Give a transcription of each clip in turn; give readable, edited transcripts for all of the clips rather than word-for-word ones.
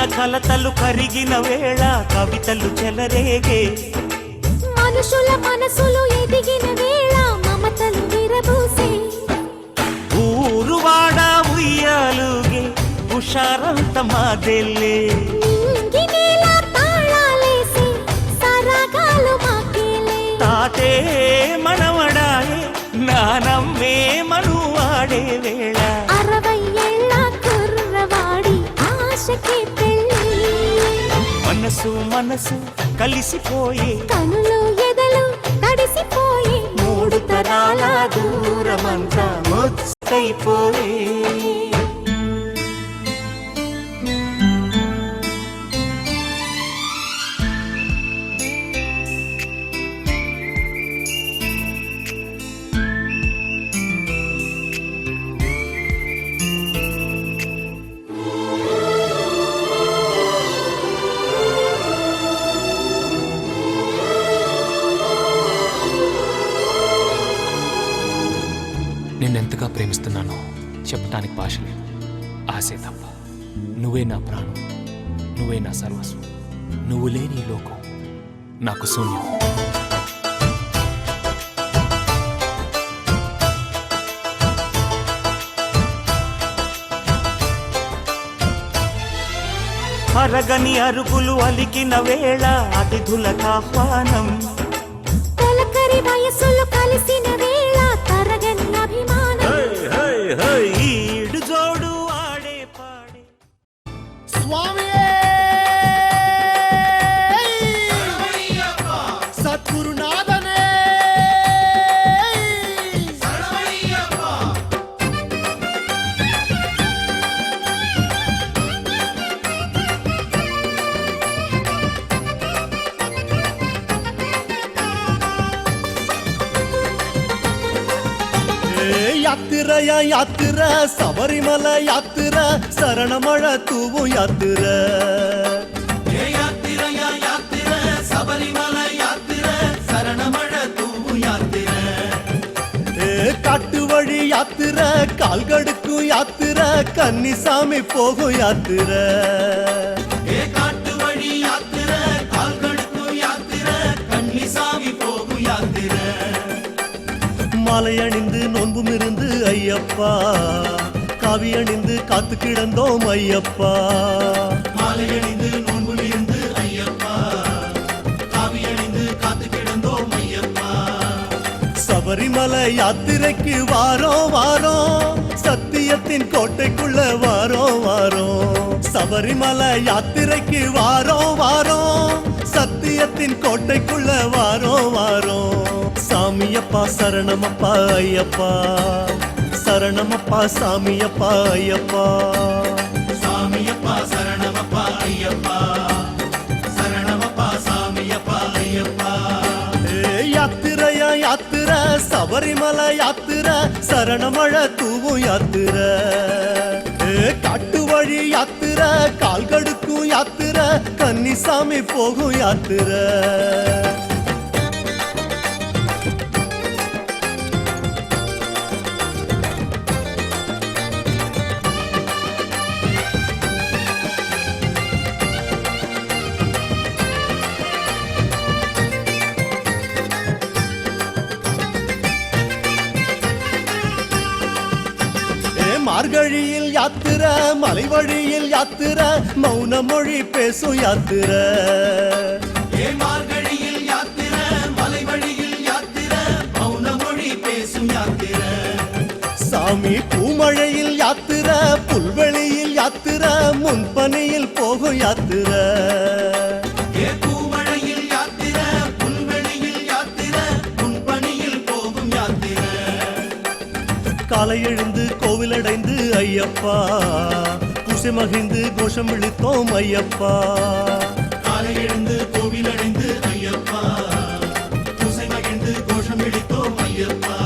కలతలు కరిగిన వేళ కవితలు చెలరేగే మనుషుల మనసులు ఎదిగిన వేళ మమతలు విరబూసే ఊరువాడ ఉయ్యాలుగే హుషారంత మాదెల్లే తాతే మనవడాయే నానమ్మే మనువాడే వేళ 60 ఏళ్ల కుర్రవాడి ఆశకి పెళ్లి మనసు మనసు కలిసిపోయే కనులు ఎదలు తడిసిపోయే 3 తరాల దూరమంతా ముచ్చైపోయే నిన్నెంతగా ప్రేమిస్తున్నానో చెప్పటానికి భాష లేదు. ఆశే తప్ప. నువ్వే నా ప్రాణం, నువ్వే నా సర్వస్వం. నువ్వు లేని లోకం నాకు శూన్యం. అరగని అరుగులు అలికిన వేళ అతిథులకు ఆహ్వానం తొలకరి వయసులు కలిసిన వేళ తరగని అభిమానం ఈడు జోడు ఆడే పాడే స్వామియే సద్గురునాథనే யாத்திரையா யாத்திர சபரிமல யாத்திர சரணமழ தூவும் யாத்திர யாத்திரையா யாத்திர சபரிமல யாத்திர சரணமழ தூவும் யாத்திர காட்டு வழி யாத்திர கால்கடுக்கும் யாத்திர கன்னிசாமி போகும் யாத்திர காட்டு வழி யாத்திர கால்கடுக்கும் யாத்திர கன்னிசாமி போகும் யாத்திர மாலை அணிந்து நோன்பும் இருந்து ஐயப்பா காவி அணிந்து காத்து கிடந்தோம் ஐயப்பா மாலை அணிந்து நோன்பும் இருந்து ஐயப்பா காவி அணிந்து காத்து கிடந்தோம் ஐயப்பா சபரிமலை யாத்திரைக்கு வாரோம் வாரோம் சத்தியத்தின் கோட்டைக்குள்ள வாரோம் வாரோம் சபரிமலை யாத்திரைக்கு வாரோம் வாரோம் சத்தியத்தின் கோட்டைக்குள்ள வாரோம் வாரோம் சாமியப்பா சரணமப்பா ஐயப்பா சரணமப்பா சாமியப்பா ஐயப்பா சாமியப்பா சரணமப்பா ஐயப்பா சரணமப்பா சாமியப்பா ஐயப்பா யாத்திரையா யாத்திர சபரிமலை யாத்திர சரணமழ தூவும் யாத்திர காட்டு வழி யாத்திர கால்கடுக்கும் யாத்திர கன்னிசாமி போகும் யாத்திர மார்கழியில் யாத்திர மலை வழியில் யாத்திர மௌன மொழி பேசும் யாத்திர மார்கழியில் யாத்திர மலை வழியில் யாத்திர மௌன மொழி பேசும் யாத்திர சாமி பூமழையில் யாத்திர புல்வெளியில் யாத்திர முன்பனியில் போகும் யாத்திர பூமழையில் யாத்திர புல்வெளியில் யாத்திர முன்பனியில் போகும் யாத்திர காலை எழுந்து கோவிலடைந்து ஐயப்பா பூசை மகிழ்ந்து கோஷம் விழித்தோம் ஐயப்பா காலை எழுந்து கோவிலடைந்து ஐயப்பா பூசை மகிழ்ந்து கோஷம் விழித்தோம் ஐயப்பா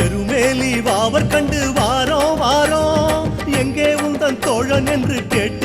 எருமேலி வாவர் கண்டு வாரோம் வாரோம் எங்கே உந்தன் தோழன் என்று கேட்டு